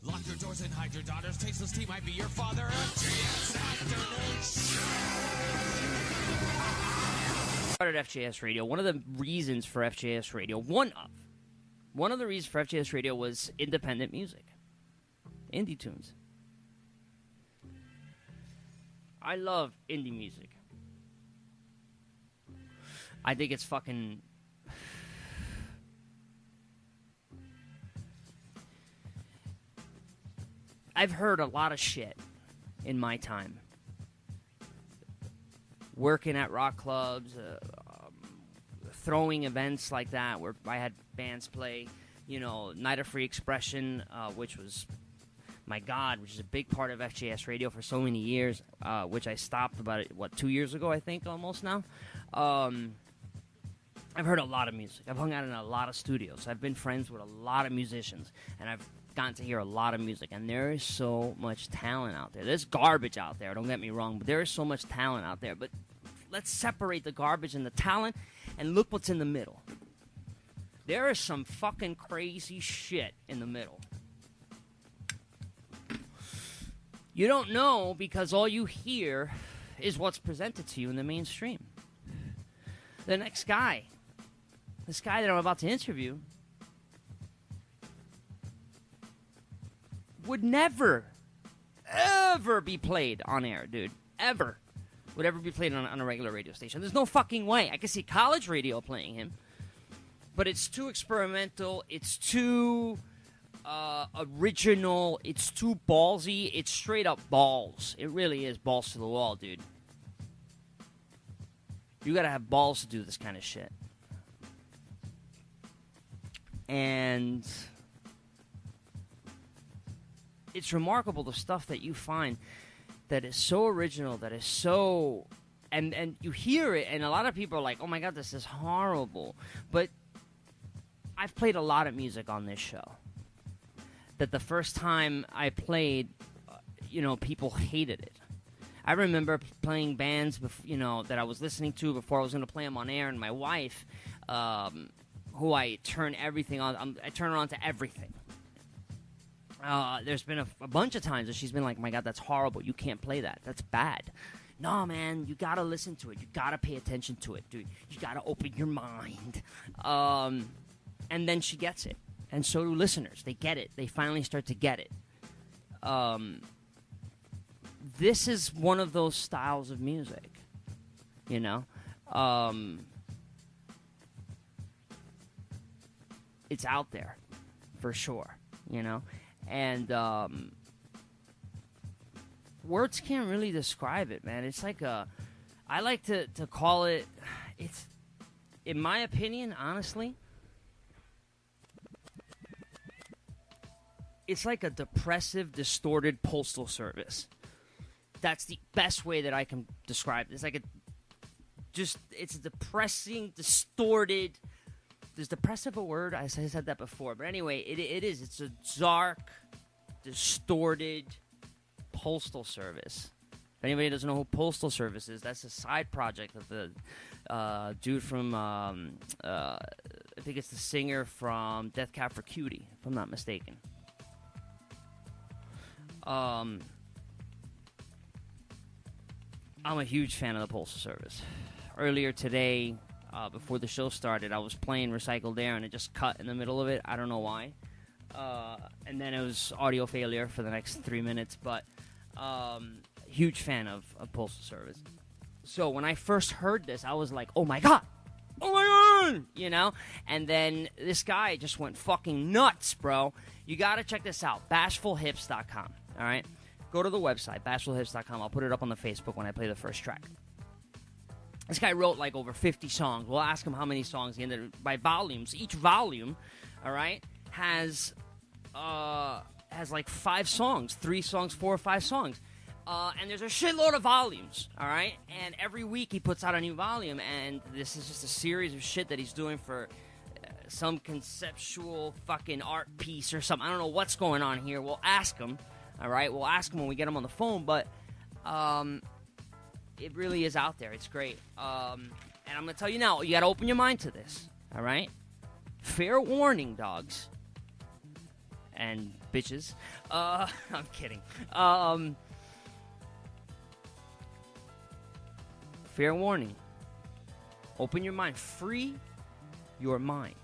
Lock your doors and hide your daughters. Tasteless tea might be your father. FJS Afternoon Show. Started FJS Radio. One of the reasons for FJS Radio, one of the reasons for FJS Radio was independent music, indie tunes. I love indie music. I think it's fucking. I've heard a lot of shit in my time. Working at rock clubs, throwing events like that where I had bands play, Night of Free Expression, which was, my God, which is a big part of FJS Radio for so many years, which I stopped about, 2 years ago, I think, almost now. I've heard a lot of music. I've hung out in a lot of studios. I've been friends with a lot of musicians, and I've gotten to hear a lot of music, and there is so much talent out there. There's garbage out there, don't get me wrong, but there is so much talent out there. But let's separate the garbage and the talent, and look what's in the middle. There is some fucking crazy shit in the middle. You don't know because all you hear is what's presented to you in the mainstream. The next guy, this guy that I'm about to interview, would never, ever be played on air, dude. Ever. Would ever be played on a regular radio station. There's no fucking way. I can see college radio playing him, but it's too experimental. It's too original. It's too ballsy. It's straight up balls. It really is balls to the wall, dude. You gotta have balls to do this kind of shit. And it's remarkable the stuff that you find that is so original, that is so... And you hear it, and a lot of people are like, oh my God, this is horrible. But I've played a lot of music on this show that the first time I played, people hated it. I remember playing bands, that I was listening to before I was going to play them on air, and my wife, who I turn everything on, I turn her on to everything. There's been a bunch of times that she's been like, my God, that's horrible. You can't play that. That's bad. No, man, you got to listen to it. You got to pay attention to it, dude. You got to open your mind. And then she gets it. And so do listeners. They get it. They finally start to get it. This is one of those styles of music, It's out there, for sure, And words can't really describe it, man. It's like I like to call it, it's, in my opinion, honestly, it's like a depressive, distorted postal service. That's the best way that I can describe it. It's like it's a depressing, distorted. Is depressive a word? I said that before. But anyway, it is. It's a dark, distorted postal service. If anybody doesn't know who Postal Service is, that's a side project of the dude from, I think it's the singer from Death Cab for Cutie, if I'm not mistaken. I'm a huge fan of the Postal Service. Earlier today, before the show started, I was playing Recycled Air, and it just cut in the middle of it. I don't know why. And then it was audio failure for the next 3 minutes. But huge fan of Postal Service. So when I first heard this, I was like, oh my God! Oh my God! And then this guy just went fucking nuts, bro. You gotta check this out. BashfulHips.com, all right? Go to the website, bashfulhips.com. I'll put it up on the Facebook when I play the first track. This guy wrote like over 50 songs. We'll ask him how many songs he ended by volumes. Each volume, all right, has like 5 songs, 3 songs, 4 or 5 songs. And there's a shitload of volumes, all right? And every week he puts out a new volume, and this is just a series of shit that he's doing for some conceptual fucking art piece or something. I don't know what's going on here. We'll ask him, all right? We'll ask him when we get him on the phone, but it really is out there. It's great. And I'm going to tell you now, you got to open your mind to this, all right? Fair warning, dogs. and bitches. I'm kidding. Fair warning. Open your mind. Free your mind.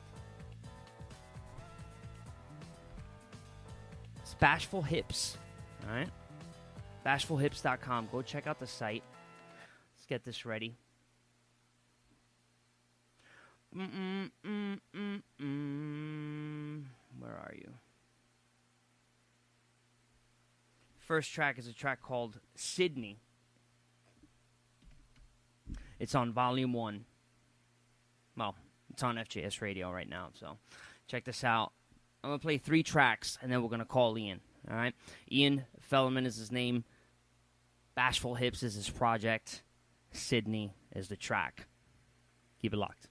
It's Bashful Hips. All right? BashfulHips.com. Go check out the site. Let's get this ready. Where are you? First track is a track called Sydney. It's on Volume 1. Well, it's on FJS Radio right now, so check this out. I'm going to play 3 tracks, and then we're going to call Ian, all right? Ian Fellerman is his name. Bashful Hips is his project. Sydney is the track. Keep it locked.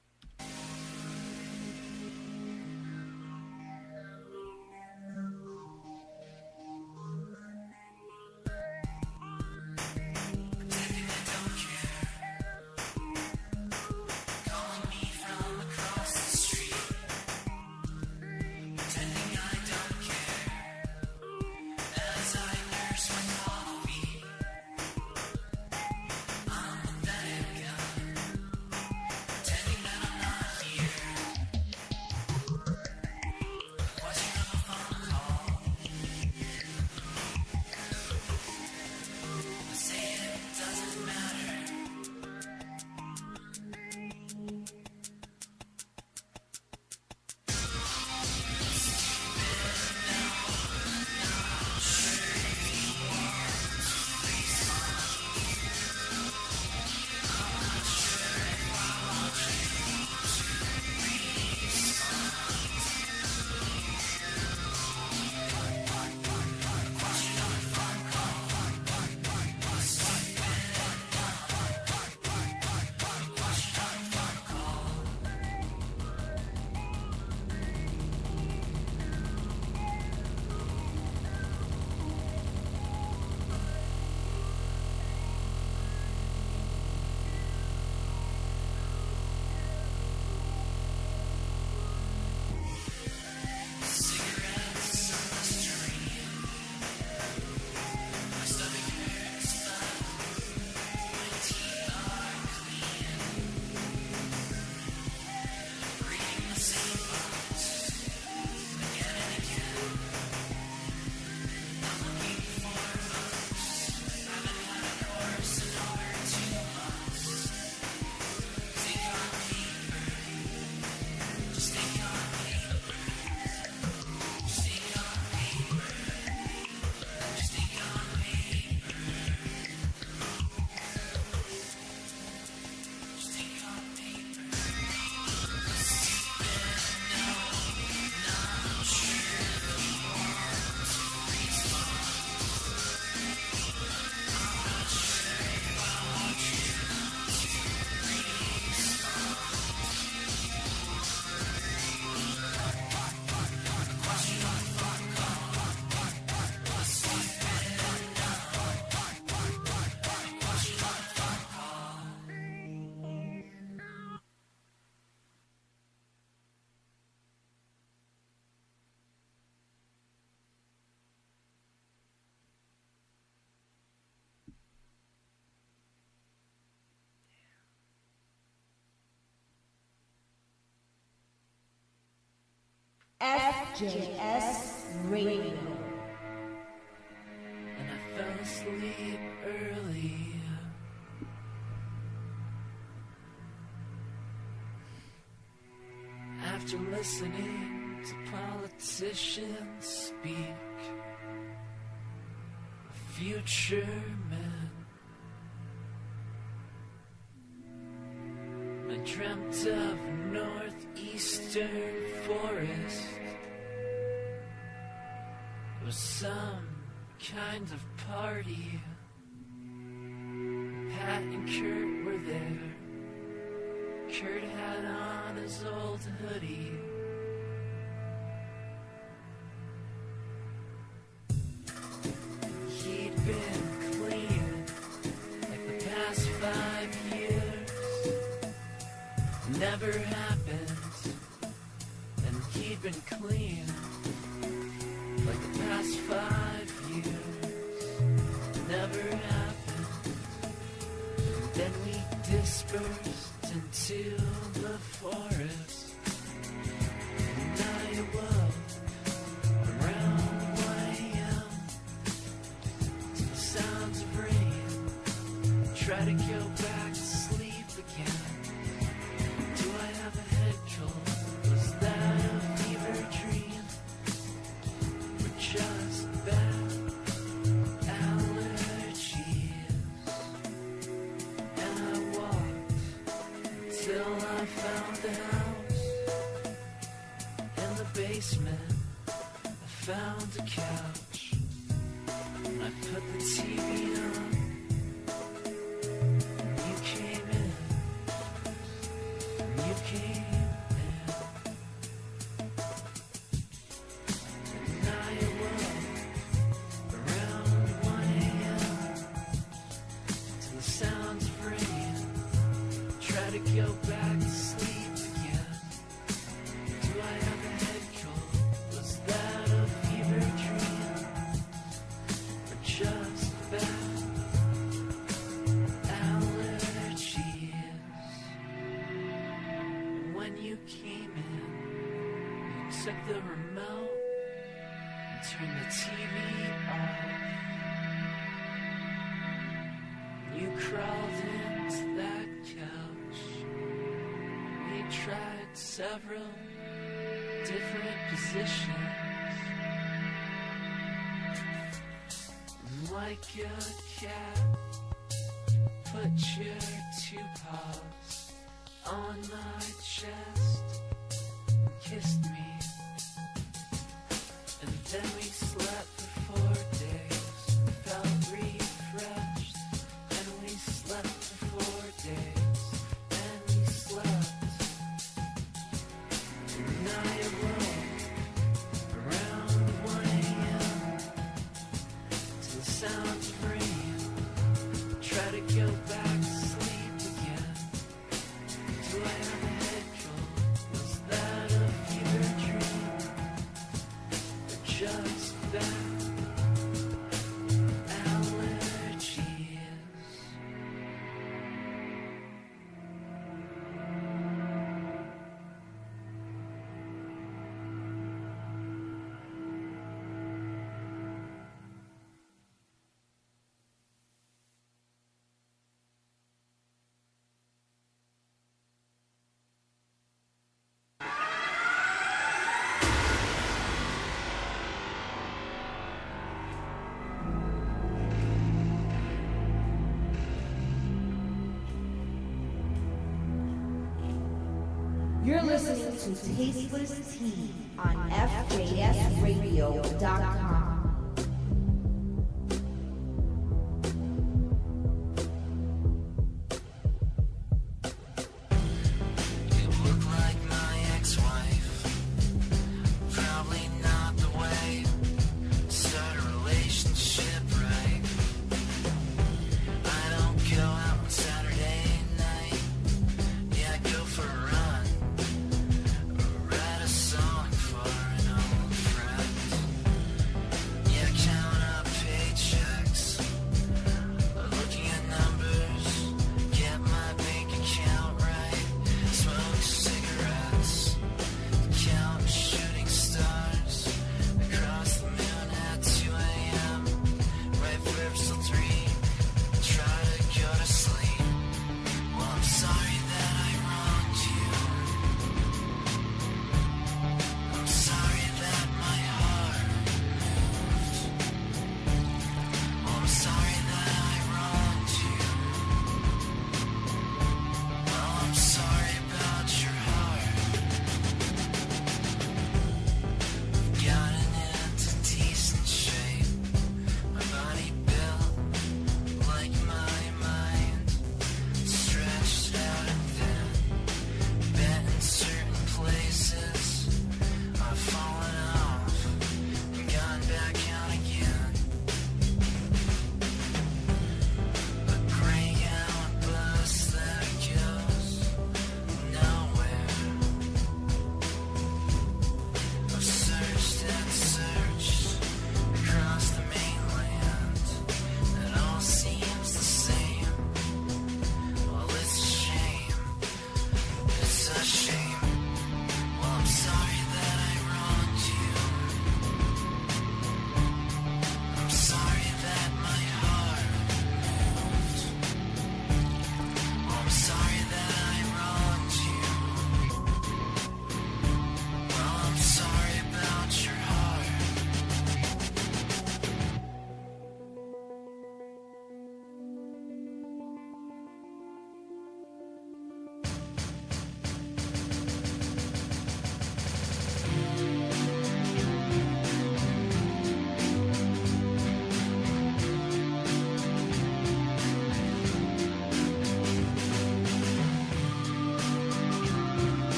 FJS Radio. And I fell asleep early. After listening to politicians speak, future men, I dreamt of a northeastern forest. It was some kind of party. Pat and Kurt were there. Kurt had on his old hoodie. He'd been clean like the past 5 years. Never happened, and he'd been clean past 5 years never happened. And then we dispersed into the forest. And I awoke around 1 a.m. to the sounds of rain. Try to go back to sleep again. Do I have a head cold? Was that a fever dream? Or just bad allergies? And I walked till I found the house. In the basement, I found a couch. And I put the TV on. And you came in. And you came in. And I awoke around 1 a.m. to the sounds of rain. Try to go back to sleep again. Do I have a head cold? Was that a fever dream? Or just bad allergies? And when you came in, you took the remote and turned the TV off. You crawled into that couch. We tried several different positions. And like a cat, put your 2 paws on my chest and kissed me. And then we slept for 4 days, felt refreshed. And we slept for 4 days, and we slept. And I awoke around 1 a.m. to the sounds of rain. Try to go back to sleep again. Do I have a head cold? Was that a fever dream? Or just bad allergies? You're listening to Tasteless Tea on FJSradio.com. You look like my ex-wife. Probably not the way to start a relationship, right? I don't go out on Saturday night. Yeah, I go for a run. Or write a song for an old friend.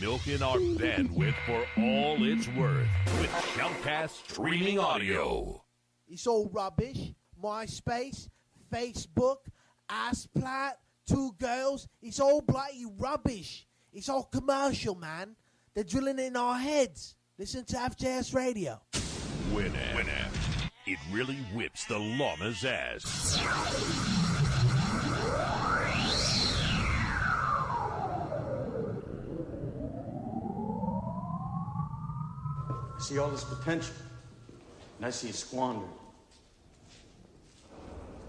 milking our bandwidth for all it's worth with Shoutcast streaming audio. It's all rubbish. MySpace, Facebook, Assplat, 2 girls. It's all bloody rubbish. It's all commercial, man. They're drilling it in our heads. Listen to FJS Radio. Winamp. It really whips the llama's ass. I see all this potential, and I see it squandered.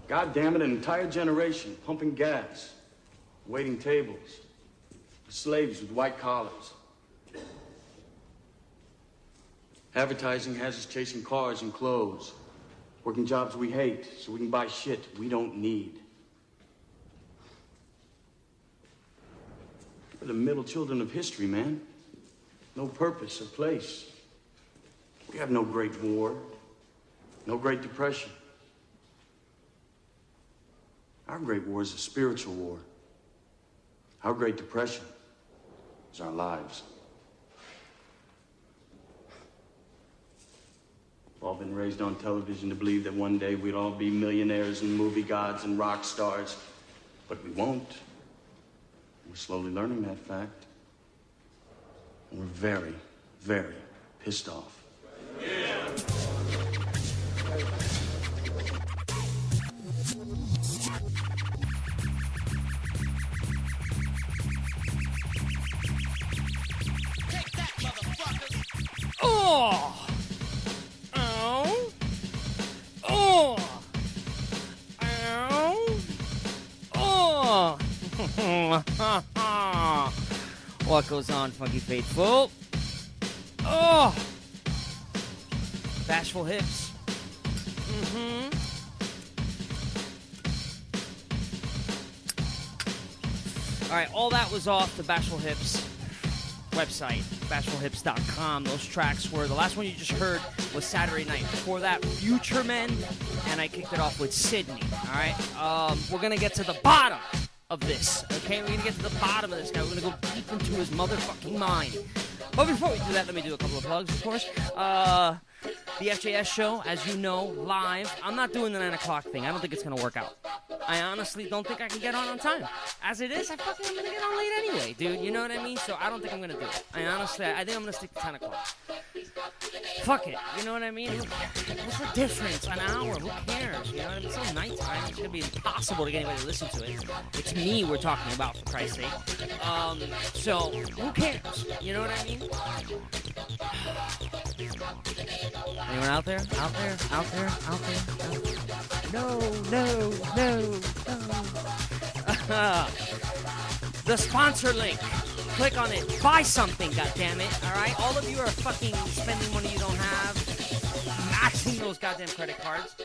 God damn it, an entire generation pumping gas, waiting tables, slaves with white collars. Advertising has us chasing cars and clothes, working jobs we hate so we can buy shit we don't need. We're the middle children of history, man. No purpose or place. We have no great war, no great depression. Our great war is a spiritual war. Our great depression is our lives. We've all been raised on television to believe that one day we'd all be millionaires and movie gods and rock stars, but we won't. We're slowly learning that fact. And we're very, very pissed off. Oh! Oh! Oh! Oh! Oh! What goes on, Funky Faithful? Oh! Bashful hips. All right, all that was off the Bashful Hips website, bashfulhips.com. Those tracks were, the last one you just heard was Saturday Night. Before that, Future Men, and I kicked it off with Sydney. All right, we're going to get to the bottom of this, okay? We're going to get to the bottom of this guy. We're going to go deep into his motherfucking mind. But before we do that, let me do a couple of plugs, of course. The FJS show, as you know, live. I'm not doing the 9 o'clock thing. I don't think it's going to work out. I honestly don't think I can get on time. As it is, I'm going to get on late anyway, dude. You know what I mean? So I don't think I'm going to do it. I think I'm going to stick to 10 o'clock. Fuck it. You know what I mean? What's the difference? An hour. Who cares? You know what I mean? It's so nighttime. It's going to be impossible to get anybody to listen to it. It's me we're talking about, for Christ's sake. So who cares? You know what I mean? Anyone out there? Out there? Out there? Out there? Out there? No. The sponsor link. Click on it. Buy something, goddammit. Alright? All of you are fucking spending money you don't have. Maxing those goddamn credit cards.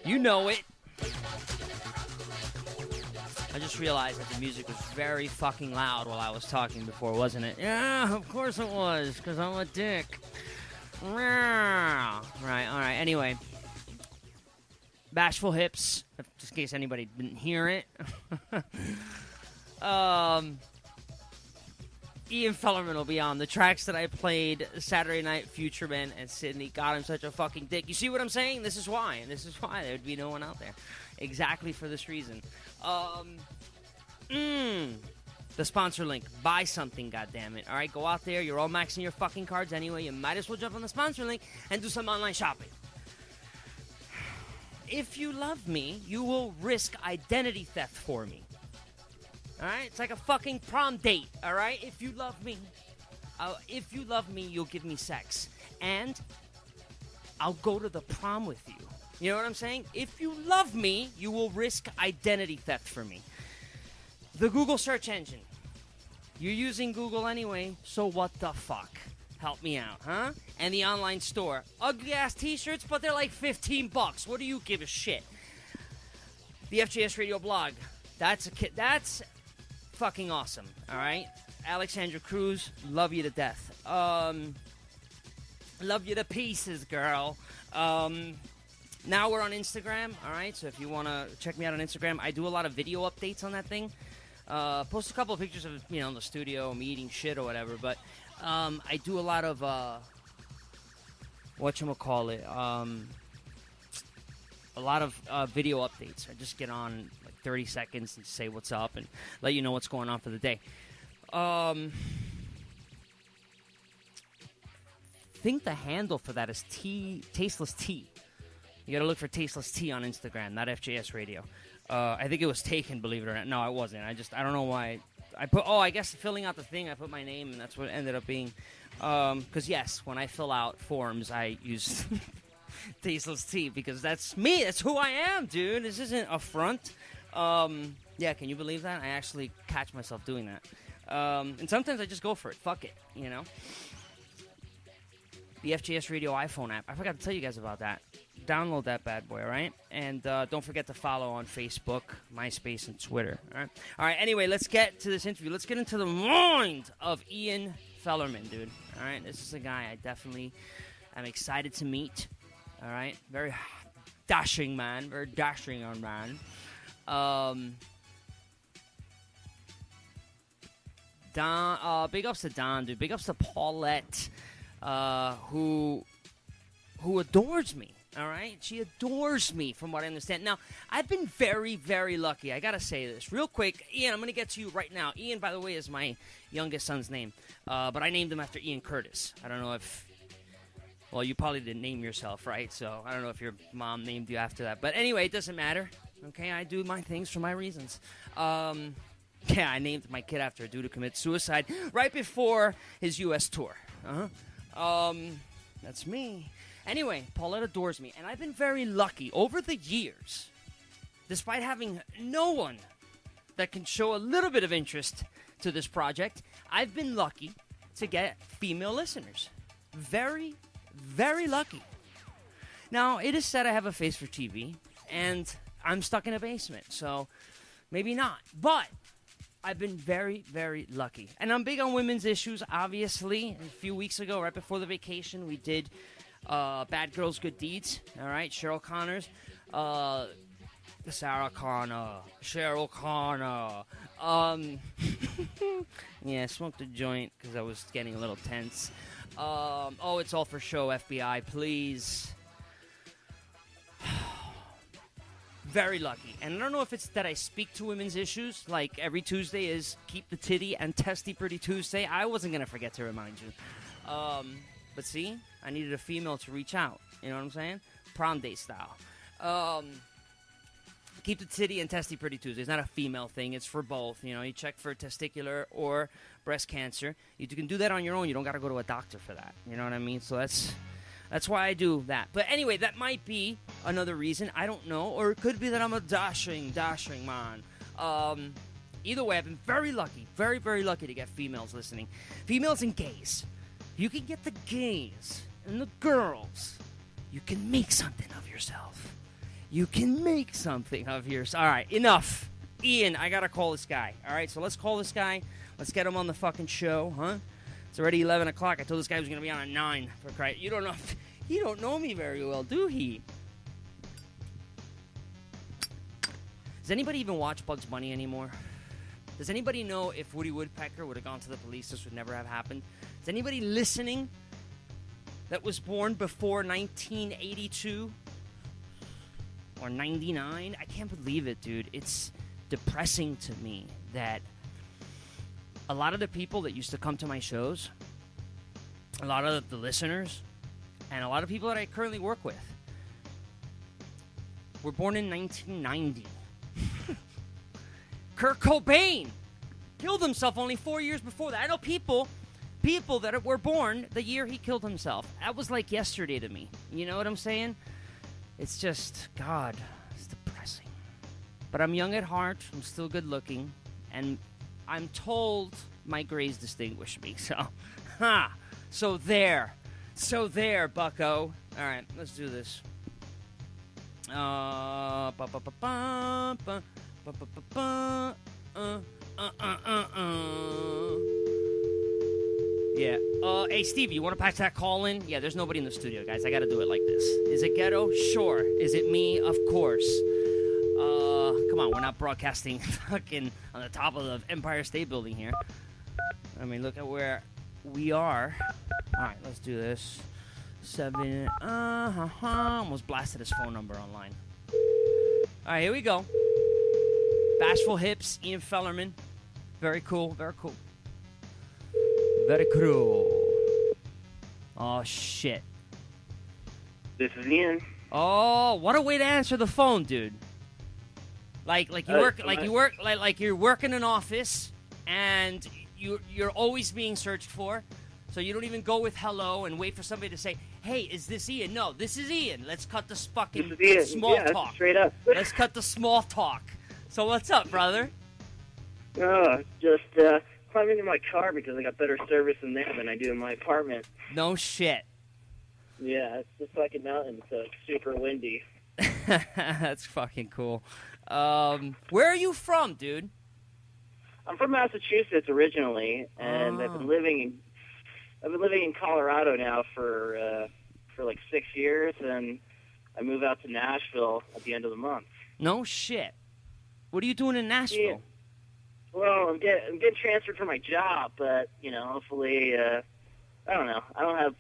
You know it. I just realized that the music was very fucking loud while I was talking before, wasn't it? Yeah, of course it was, because I'm a dick. Right, alright, anyway. Bashful Hips, just in case anybody didn't hear it. Ian Fellerman will be on. The tracks that I played Saturday Night, Future Men, and Sydney. God, I'm such a fucking dick. You see what I'm saying? This is why. And this is why there would be no one out there. Exactly for this reason. The sponsor link. Buy something, goddammit. All right, go out there. You're all maxing your fucking cards anyway. You might as well jump on the sponsor link and do some online shopping. If you love me, you will risk identity theft for me. All right? It's like a fucking prom date, all right? If you love me, you'll give me sex. And I'll go to the prom with you. You know what I'm saying? If you love me, you will risk identity theft for me. The Google search engine. You're using Google anyway, so what the fuck? Help me out, huh? And the online store. Ugly-ass t-shirts, but they're like $15. What do you give a shit? The FJS Radio blog. That's fucking awesome, all right? Alexandra Cruz, love you to death. Love you to pieces, girl. Now we're on Instagram, all right? So if you want to check me out on Instagram, I do a lot of video updates on that thing. Post a couple of pictures of, in the studio, me eating shit or whatever. But I do a lot of, whatchamacallit, a lot of video updates. I just get on like 30 seconds and say what's up and let you know what's going on for the day. I think the handle for that is Tasteless Tea. You gotta look for Tasteless Tea on Instagram, not FJS Radio. I think it was taken, believe it or not. No, it wasn't. I don't know why. I guess filling out the thing, I put my name, and that's what it ended up being. Because, yes, when I fill out forms, I use Tasteless Tea because that's me. That's who I am, dude. This isn't a front. Yeah, can you believe that? I actually catch myself doing that. And sometimes I just go for it. Fuck it, The FJS Radio iPhone app. I forgot to tell you guys about that. Download that bad boy, all right? And don't forget to follow on Facebook, MySpace, and Twitter, all right? All right, anyway, let's get to this interview. Let's get into the mind of Ian Fellerman, dude, all right? This is a guy I definitely am excited to meet, all right? Very dashing man, very dashing young man. Don, big ups to Don, dude. Big ups to Paulette, who adores me. All right? She adores me, from what I understand. Now, I've been very, very lucky. I got to say this. Real quick, Ian, I'm going to get to you right now. Ian, by the way, is my youngest son's name. But I named him after Ian Curtis. I don't know if... Well, you probably didn't name yourself, right? So I don't know if your mom named you after that. But anyway, it doesn't matter. Okay? I do my things for my reasons. Yeah, I named my kid after a dude who committed suicide right before his U.S. tour. That's me. Anyway, Paulette adores me, and I've been very lucky over the years, despite having no one that can show a little bit of interest to this project, I've been lucky to get female listeners. Very, very lucky. Now, it is said I have a face for TV, and I'm stuck in a basement, so maybe not. But I've been very, very lucky. And I'm big on women's issues, obviously. A few weeks ago, right before the vacation, we did Bad Girls, Good Deeds. All right, Cheryl Connors. Sarah Connor. Cheryl Connor. Yeah, I smoked a joint because I was getting a little tense. Oh, it's all for show, FBI, please. Very lucky. And I don't know if it's that I speak to women's issues, like every Tuesday is Keep the Titty and Testy Pretty Tuesday. I wasn't going to forget to remind you. But see, I needed a female to reach out. You know what I'm saying? Prom day style. Keep the Titty and Testy Pretty Tuesday. It's not a female thing. It's for both. You know, you check for testicular or breast cancer. You can do that on your own. You don't got to go to a doctor for that. You know what I mean? So that's why I do that. But anyway, that might be another reason. I don't know. Or it could be that I'm a dashing man. Either way, I've been very lucky. Very, very lucky to get females listening. Females and gays. You can get the gays and the girls. You can make something of yourself. You can make something of yourself. All right, enough. Ian, I got to call this guy. All right, so let's call this guy. Let's get him on the fucking show, huh? It's already 11 o'clock. I told this guy he was going to be on at 9. For Christ. You don't know me very well, do he? Does anybody even watch Bugs Bunny anymore? Does anybody know if Woody Woodpecker would have gone to the police, this would never have happened? Is anybody listening that was born before 1982 or 99? I can't believe it, dude. It's depressing to me that a lot of the people that used to come to my shows, a lot of the listeners, and a lot of people that I currently work with were born in 1990. Kurt Cobain killed himself only 4 years before that. I know people that were born the year he killed himself. That was like yesterday to me. You know what I'm saying? It's just, God, it's depressing. But I'm young at heart. I'm still good looking. And I'm told my grays distinguish me. So, So there, bucko. All right, let's do this. Yeah. Hey, Steve, you want to patch that call in? Yeah, there's nobody in the studio, guys. I got to do it like this. Is it ghetto? Sure. Is it me? Of course. Come on, we're not broadcasting fucking on the top of the Empire State Building here. I mean, look at where we are. All right, let's do this. 7. Almost blasted his phone number online. All right, here we go. Bashful Hips, Ian Fellerman. Very cool, very cool. Very cool. Oh, shit. This is Ian. Oh, what a way to answer the phone, dude. Like you're working an office, and you're always being searched for, so you don't even go with hello and wait for somebody to say, "Hey, is this Ian?" No, this is Ian. Let's cut the fucking small talk. Straight up. Let's cut the small talk. So what's up, brother? Oh, just climbing in my car because I got better service in there than I do in my apartment. No shit. Yeah, it's the fucking mountain, so it's super windy. That's fucking cool. Where are you from, dude? I'm from Massachusetts originally, and I've been living in Colorado now for like 6 years, and I move out to Nashville at the end of the month. No shit. What are you doing in Nashville? Yeah. Well, I'm getting transferred for my job, but hopefully, I don't know. I don't have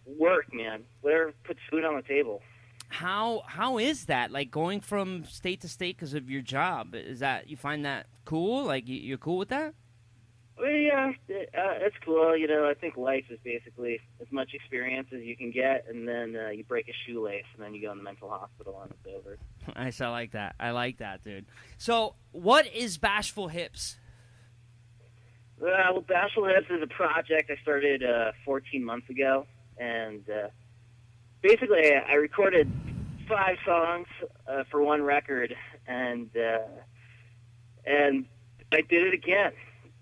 work, man. Whatever puts food on the table. How is that? Like going from state to state because of your job? Is that you find that cool? Like you're cool with that? Well, yeah, it's cool. I think life is basically as much experience as you can get, and then you break a shoelace, and then you go in the mental hospital, and it's over. Nice, I like that. I like that, dude. So, what is Bashful Hips? Well, Bashful Hips is a project I started 14 months ago, and basically I recorded 5 songs for one record, and I did it again.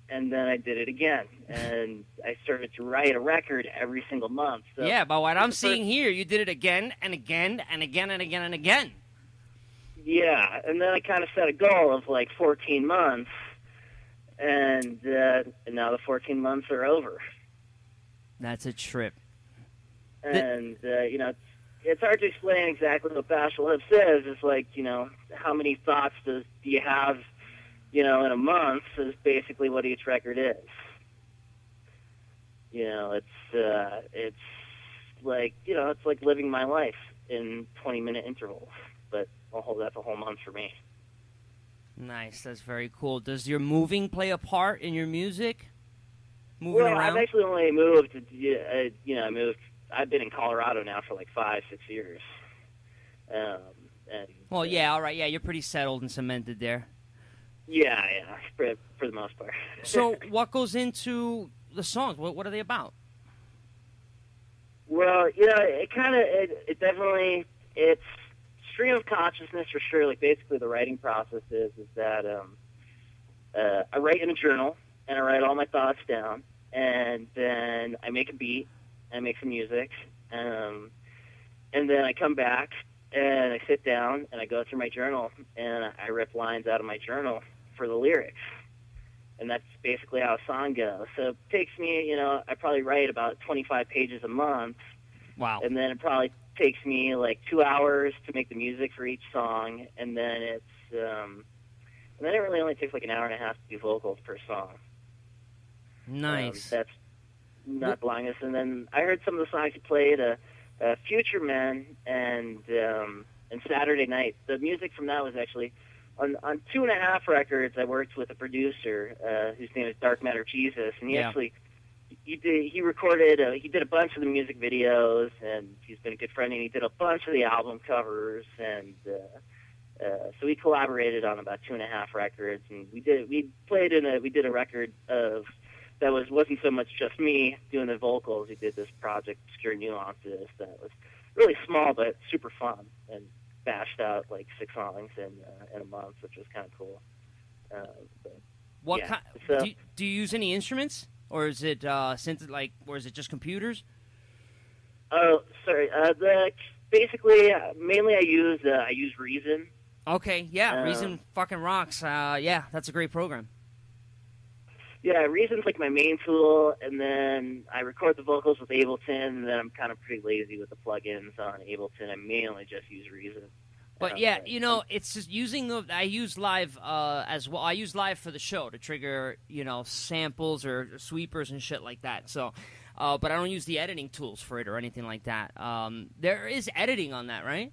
And then I did it again, and I started to write a record every single month. So yeah, but what I'm seeing here, you did it again and again and again and again and again. Yeah, and then I kind of set a goal of like 14 months, and now the 14 months are over. That's a trip. And, it's hard to explain exactly what Bashful Hips is. It's like, how many thoughts do you have in a month is basically what each record is. It's like, it's like living my life in 20-minute intervals, but that's a whole month for me. Nice, that's very cool. Does your moving play a part in your music? Moving around? I've actually only moved, I've been in Colorado now for like 5-6 years. Well, yeah, all right, yeah, you're pretty settled and cemented there. Yeah, for the most part. So, what goes into the songs? What are they about? Well, it definitely, it's stream of consciousness for sure. Like, basically the writing process is that I write in a journal, and I write all my thoughts down, and then I make a beat, and I make some music, and then I come back, and I sit down, and I go through my journal, and I rip lines out of my journal for the lyrics. And that's basically how a song goes. So it takes me, I probably write about 25 pages a month. Wow. And then it probably takes me like 2 hours to make the music for each song. And then it really only takes like an hour and a half to do vocals per song. Nice. That's not blindness. And then I heard some of the songs you played, Future Men and Saturday Night. The music from that was actually on 2.5 records. I worked with a producer whose name is Dark Matter Jesus, and he actually he did a bunch of the music videos, and he's been a good friend, and he did a bunch of the album covers, and so we collaborated on about 2.5 records, and we did a record of that wasn't so much just me doing the vocals. We did this project, Obscure Nuances, that was really small but super fun, and bashed out like 6 songs in a month, which was kind of cool. Do you use any instruments, or is it or is it just computers? Oh, sorry. Basically, mainly I use Reason. Okay, yeah, Reason fucking rocks. Yeah, that's a great program. Yeah, Reason's like my main tool, and then I record the vocals with Ableton, and then I'm kind of pretty lazy with the plugins on Ableton. I mainly just use Reason. But yeah, you know, it's just using I use live as well. I use live for the show to trigger, you know, samples or sweepers and shit like that. So, but I don't use the editing tools for it or anything like that. There is editing on that, right?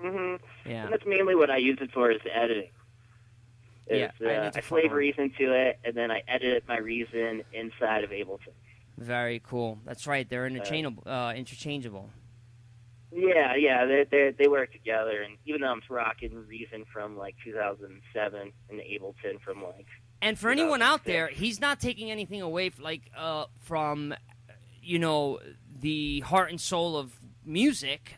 Mm-hmm. Yeah. And that's mainly what I use it for, is editing. I slave Reason to it, and then I edit my Reason inside of Ableton. Very cool. That's right. They're interchangeable. Yeah, they work together, and even though I'm rocking Reason from like 2007 and Ableton from like. And for anyone out there, he's not taking anything away from, you know, the heart and soul of music.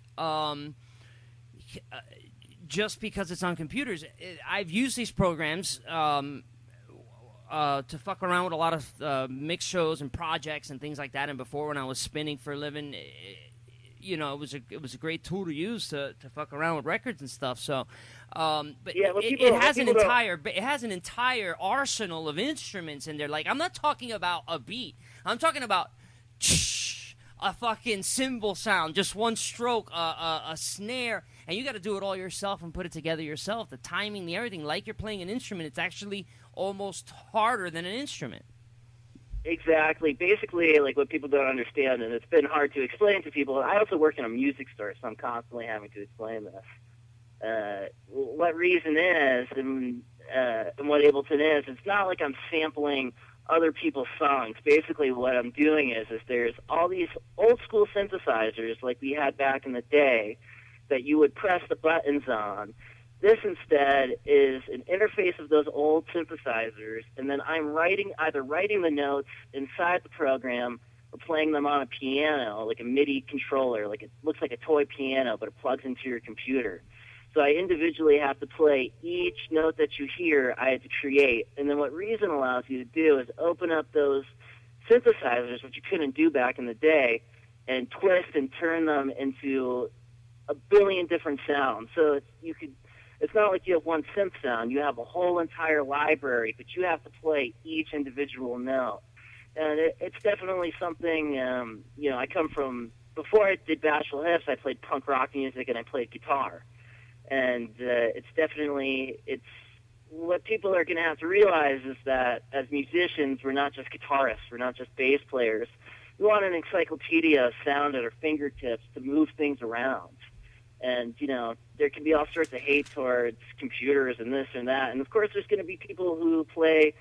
Just because it's on computers, I've used these programs to fuck around with a lot of mix shows and projects and things like that. And before, when I was spinning for a living, you know, it was a great tool to use to fuck around with records and stuff. So, but yeah, it has an entire arsenal of instruments in there. Like, I'm not talking about a beat. I'm talking about a fucking cymbal sound, just one stroke, a snare, and you got to do it all yourself and put it together yourself. The timing, the everything, like you're playing an instrument. It's actually almost harder than an instrument. Exactly. Basically, like, what people don't understand, and it's been hard to explain to people. I also work in a music store, so I'm constantly having to explain this. What Reason is and what Ableton is, it's not like I'm sampling other people's songs. Basically, what I'm doing is there's all these old school synthesizers like we had back in the day that you would press the buttons on. This instead is an interface of those old synthesizers, and then I'm either writing the notes inside the program or playing them on a piano, like a MIDI controller. Like, it looks like a toy piano, but it plugs into your computer. So I individually have to play each note that you hear. I had to create. And then what Reason allows you to do is open up those synthesizers, which you couldn't do back in the day, and twist and turn them into a billion different sounds. So it's not like you have one synth sound. You have a whole entire library, but you have to play each individual note. And it's definitely something, you know, I come from, before I did Bashful Hips, I played punk rock music and I played guitar. And it's what people are going to have to realize is that as musicians, we're not just guitarists, we're not just bass players. We want an encyclopedia of sound at our fingertips to move things around. And, you know, there can be all sorts of hate towards computers and this and that. And, of course, there's going to be people who play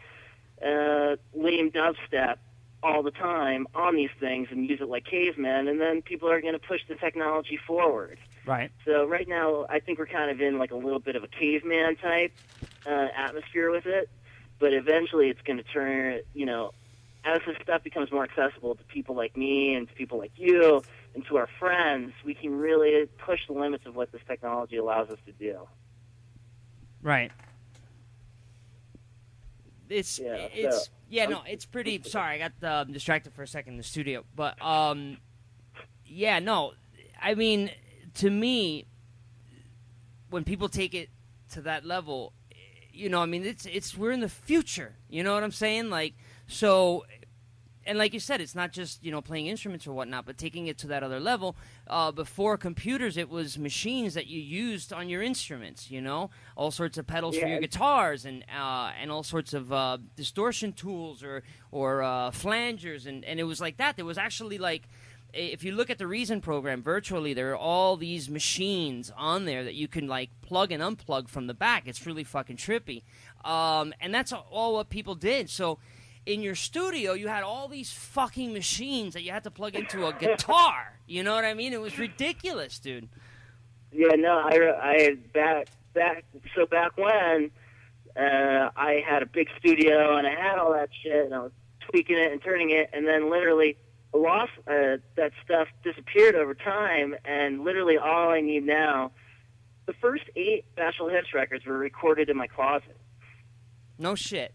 lame dubstep all the time on these things and use it like cavemen, and then people are going to push the technology forward. Right. So right now, I think we're kind of in like a little bit of a caveman type atmosphere with it, but eventually it's going to turn, you know, as this stuff becomes more accessible to people like me and to people like you and to our friends, we can really push the limits of what this technology allows us to do. Right. It's pretty. Sorry, I got distracted for a second in the studio, but yeah, no, I mean, to me, when people take it to that level, you know, I mean, it's we're in the future. You know what I'm saying? Like, so, and like you said, it's not just, you know, playing instruments or whatnot, but taking it to that other level. Before computers, it was machines that you used on your instruments. You know, all sorts of pedals for your guitars and all sorts of distortion tools or flangers, and it was like that. There was actually like, if you look at the Reason program virtually, there are all these machines on there that you can like plug and unplug from the back. It's really fucking trippy, and that's all what people did. So in your studio, you had all these fucking machines that you had to plug into a guitar. You know what I mean? It was ridiculous, dude. Yeah, no, I back when I had a big studio and I had all that shit and I was tweaking it and turning it, and then literally lost that stuff disappeared over time, and literally all I need now, the first 8 Bashful Hips records were recorded in my closet. No shit.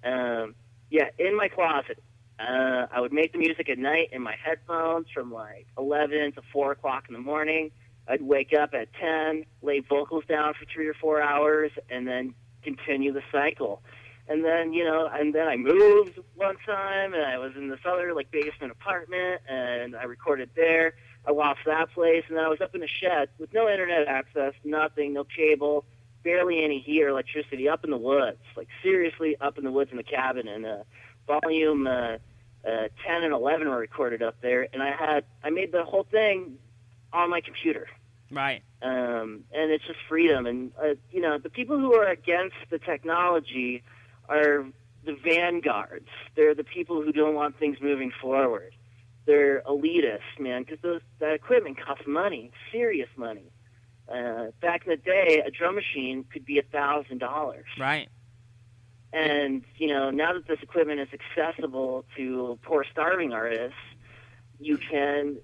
Yeah, in my closet. I would make the music at night in my headphones from like 11 to 4 o'clock in the morning. I'd wake up at 10, lay vocals down for 3 or 4 hours, and then continue the cycle. And then, I moved one time, and I was in this other, basement apartment, and I recorded there. I lost that place, and then I was up in a shed with no internet access, nothing, no cable, barely any heat or electricity, up in the woods, seriously up in the woods in the cabin. And volume 10 and 11 were recorded up there, and I made the whole thing on my computer. Right. And it's just freedom. And, the people who are against the technology are the vanguards. They're the people who don't want things moving forward. They're elitists, man, because that equipment costs money, serious money. Back in the day, a drum machine could be $1,000. Right. And, now that this equipment is accessible to poor, starving artists, we can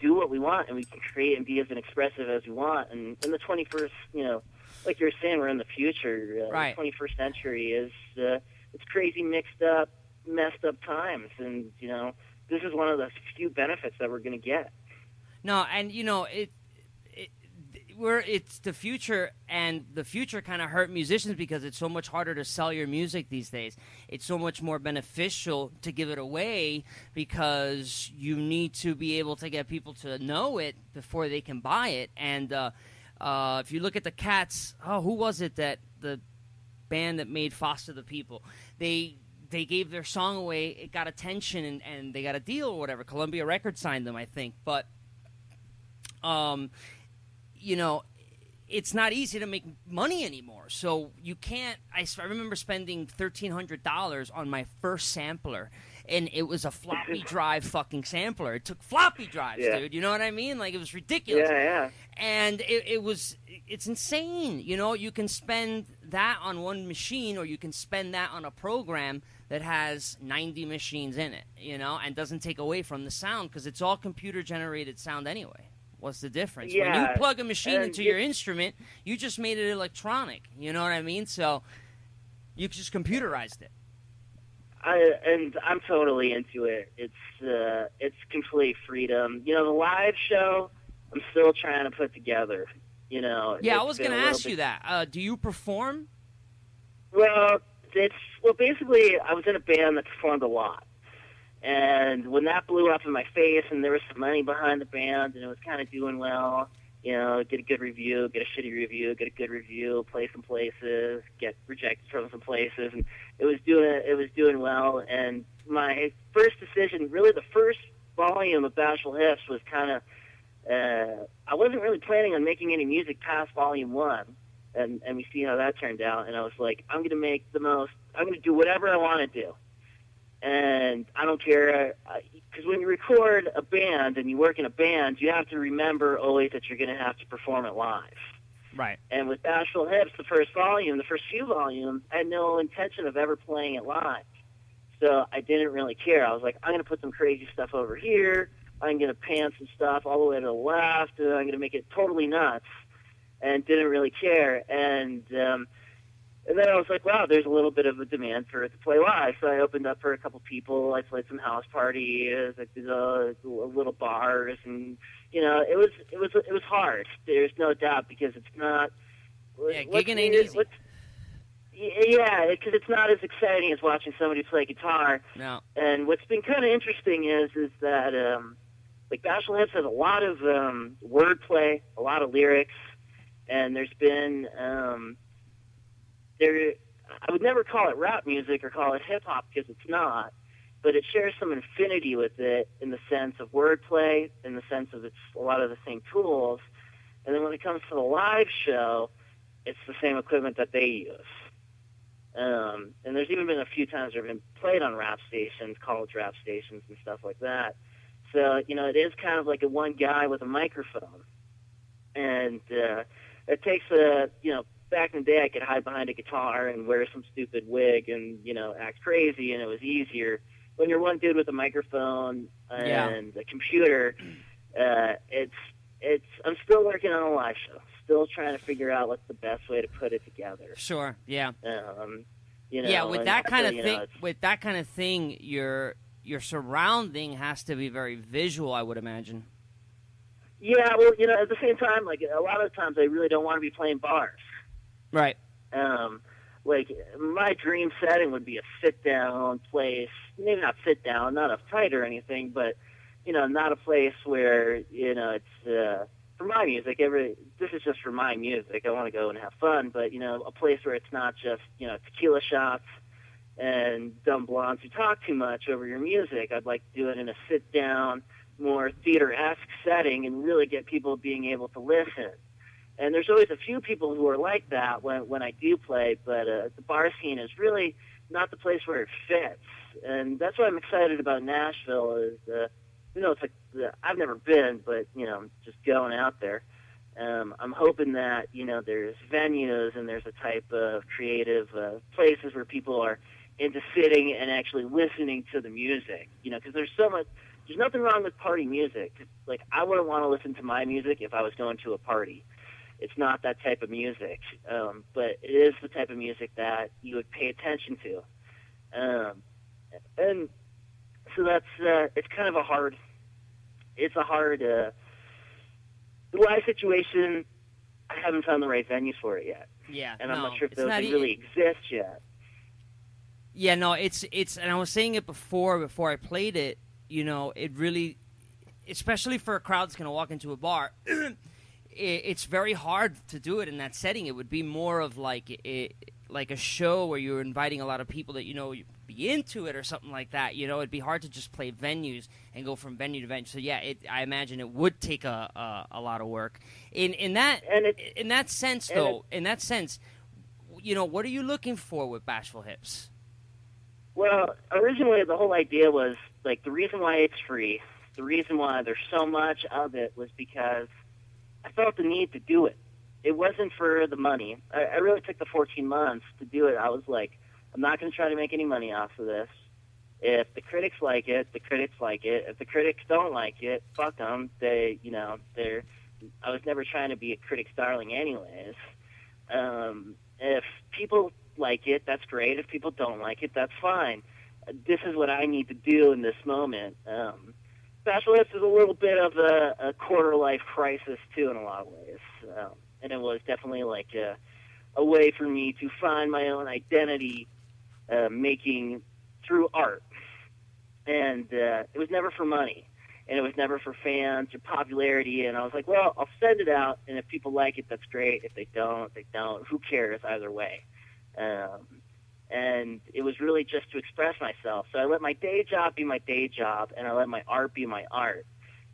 do what we want, and we can create and be as expressive as we want. And in the 21st, like you were saying, we're in the future. Right. The 21st century is it's crazy, mixed up, messed up times, and this is one of the few benefits that we're going to get. No, and it's the future, and the future kind of hurt musicians because it's so much harder to sell your music these days. It's so much more beneficial to give it away because you need to be able to get people to know it before they can buy it. And if you look at the Cats, who was it that the band that made Foster the People? They gave their song away, it got attention, and they got a deal or whatever. Columbia Records signed them, I think. But it's not easy to make money anymore. So you can't. I remember spending $1,300 on my first sampler, and it was a floppy drive fucking sampler. It took floppy drives, dude. You know what I mean? It was ridiculous. Yeah. And it's insane. You can spend that on one machine, or you can spend that on a program that has 90 machines in it, and doesn't take away from the sound because it's all computer-generated sound anyway. What's the difference? Yeah. When you plug a machine into your instrument, you just made it electronic. You know what I mean? So you just computerized it. I'm totally into it. It's complete freedom. The live show, I'm still trying to put together. Yeah, I was going to ask you that. Do you perform? Well, basically, I was in a band that performed a lot. And when that blew up in my face and there was some money behind the band and it was kind of doing well, get a good review, get a shitty review, get a good review, play some places, get rejected from some places, and it was doing well. And my first decision, really the first volume of Bashful Hips, was kind of I wasn't really planning on making any music past volume 1. And we see how that turned out. And I was like, I'm going to do whatever I want to do. And I don't care, because when you record a band and you work in a band, you have to remember always that you're going to have to perform it live. Right. And with Bashful Hips, the first few volumes, I had no intention of ever playing it live. So I didn't really care. I was like, I'm going to put some crazy stuff over here. I'm going to pan some stuff all the way to the left. And I'm going to make it totally nuts. And didn't really care. And then I was like, wow, there's a little bit of a demand for it to play live. So I opened up for a couple people. I played some house parties. I did little bars, and it was hard. There's no doubt, because it's not. Yeah, gigging ain't easy. Yeah, because it's not as exciting as watching somebody play guitar. No. And what's been kind of interesting is that Bashful Hips has a lot of wordplay, a lot of lyrics, and there's been I would never call it rap music or call it hip-hop, because it's not, but it shares some infinity with it in the sense of wordplay, in the sense of it's a lot of the same tools. And then when it comes to the live show, it's the same equipment that they use. And there's even been a few times where I've been played on rap stations, college rap stations and stuff like that. So, it is kind of like a one guy with a microphone. And it takes back in the day, I could hide behind a guitar and wear some stupid wig and, act crazy, and it was easier. When you're one dude with a microphone and a computer, I'm still working on a live show. Still trying to figure out what's the best way to put it together. Sure, yeah. With that kind of thing, your surrounding has to be very visual, I would imagine. Yeah, well, at the same time, a lot of times I really don't want to be playing bars. Right. like, my dream setting would be a sit-down place. Maybe not sit-down, not uptight or anything, but, you know, not a place where, you know, it's, for my music, this is just for my music. I want to go and have fun, but, you know, a place where it's not just, you know, tequila shots and dumb blondes who talk too much over your music. I'd like to do it in a sit-down, more theater-esque setting and really get people being able to listen. And there's always a few people who are like that when I do play, but the bar scene is really not the place where it fits. And that's what I'm excited about Nashville is, you know, it's like, I've never been, but, you know, just going out there. I'm hoping that, you know, there's venues and there's a type of creative places where people are into sitting and actually listening to the music, you know, because there's nothing wrong with party music. Like, I wouldn't want to listen to my music if I was going to a party. It's not that type of music, but it is the type of music that you would pay attention to. And so that's, it's kind of a hard the live situation. I haven't found the right venues for it yet. Yeah, and I'm not sure if those really exist yet. Yeah, no, it's, and I was saying it before I played it. You know, it really, especially for a crowd that's going to walk into a bar, it's very hard to do it in that setting. It would be more of like a show where you're inviting a lot of people that you know be into it or something like that. You know, it'd be hard to just play venues and go from venue to venue. So yeah, I imagine it would take a lot of work. In that sense, you know, what are you looking for with Bashful Hips? Well, originally the whole idea was, like, the reason why it's free, the reason why there's so much of it was because I felt the need to do it. It wasn't for the money. I really took the 14 months to do it. I was like, I'm not going to try to make any money off of this. If the critics like it, the critics like it. If the critics don't like it, fuck them. I was never trying to be a critic's darling anyways. If people like it, that's great. If people don't like it, that's fine. This is what I need to do in this moment. Bashful Hips is a little bit of a quarter-life crisis, too, in a lot of ways. And it was definitely like a way for me to find my own identity making through art. And it was never for money. And it was never for fans or popularity. And I was like, well, I'll send it out, and if people like it, that's great. If they don't, they don't. Who cares either way? And it was really just to express myself. So I let my day job be my day job, and I let my art be my art.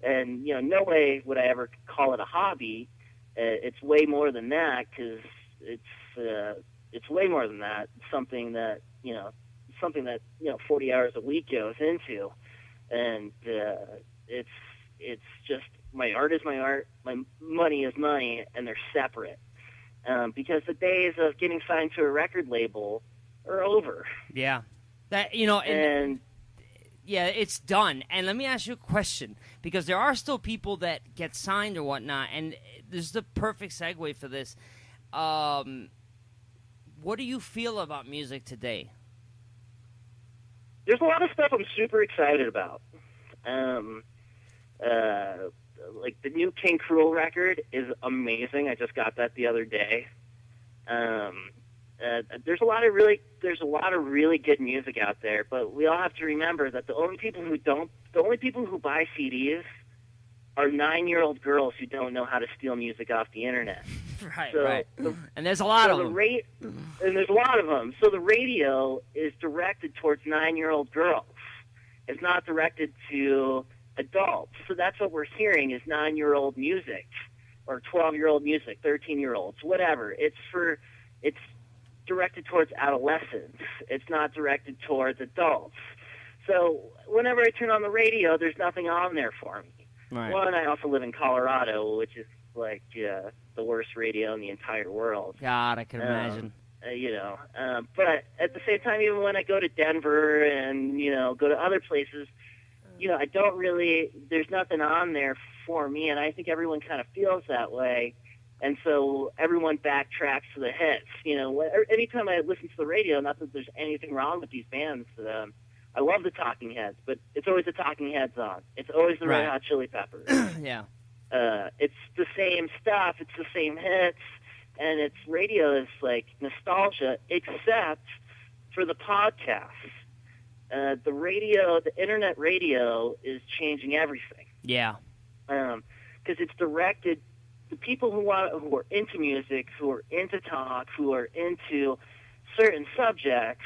And, you know, no way would I ever call it a hobby. It's way more than that, because it's way more than that. It's something that, 40 hours a week goes into. And it's just, my art is my art, my money is money, and they're separate. Because the days of getting signed to a record label are over. Yeah. That, you know, and yeah, it's done. And let me ask you a question, because there are still people that get signed or whatnot, and this is the perfect segue for this. What do you feel about music today? There's a lot of stuff I'm super excited about. Like the new King Cruel record is amazing. I just got that the other day. There's a lot of really good music out there, but we all have to remember that the only people who buy CDs are 9-year-old girls who don't know how to steal music off the internet. Right, so right. And there's a lot of them. And there's a lot of them. So the radio is directed towards 9-year-old girls. It's not directed to adults. So that's what we're hearing is 9-year-old music or 12-year-old music, 13-year-olds, whatever. It's directed towards adolescents. It's not directed towards adults. So whenever I turn on the radio, there's nothing on there for me. Right. Well, and I also live in Colorado, which is like the worst radio in the entire world. God, I can imagine. But at the same time, even when I go to Denver and, go to other places, I don't really, there's nothing on there for me, and I think everyone kind of feels that way. And so everyone backtracks to the hits. Anytime I listen to the radio, not that there's anything wrong with these bands, I love the Talking Heads, but it's always the Talking Heads on. It's always the Red Hot Chili Peppers. Yeah. It's the same stuff. It's the same hits. and its radio is like nostalgia, except for the podcasts. The internet radio is changing everything. Yeah. Because it's directed to people who are into music, who are into talk, who are into certain subjects.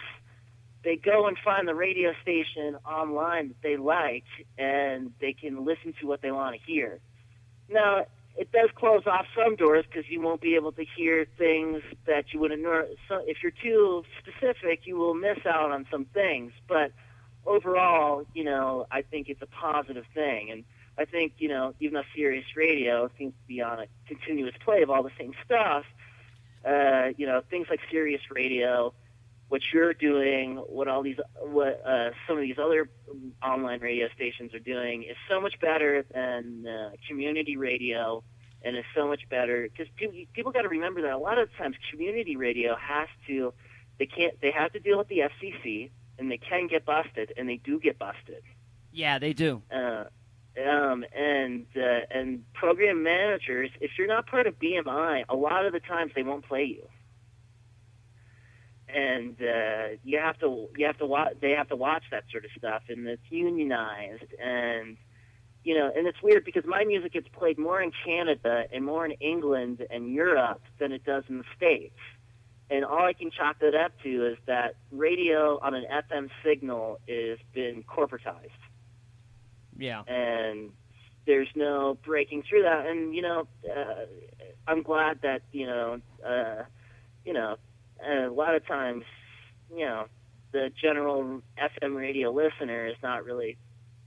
They go and find the radio station online that they like, and they can listen to what they want to hear. Now, it does close off some doors because you won't be able to hear things that you wouldn't know. So if you're too specific, you will miss out on some things. But overall, I think it's a positive thing. And I think, even though Sirius Radio seems to be on a continuous play of all the same stuff, things like Sirius Radio, what you're doing, what some of these other online radio stations are doing is so much better than community radio, and is so much better because people got to remember that a lot of times community radio they have to deal with the FCC, and they can get busted, and they do get busted. Yeah, they do. And program managers, if you're not part of BMI, a lot of the times they won't play you. And they have to watch that sort of stuff, and it's unionized, and and it's weird because my music gets played more in Canada and more in England and Europe than it does in the States. And all I can chalk that up to is that radio on an FM signal has been corporatized. Yeah. And there's no breaking through that. And I'm glad that a lot of times, the general FM radio listener is not really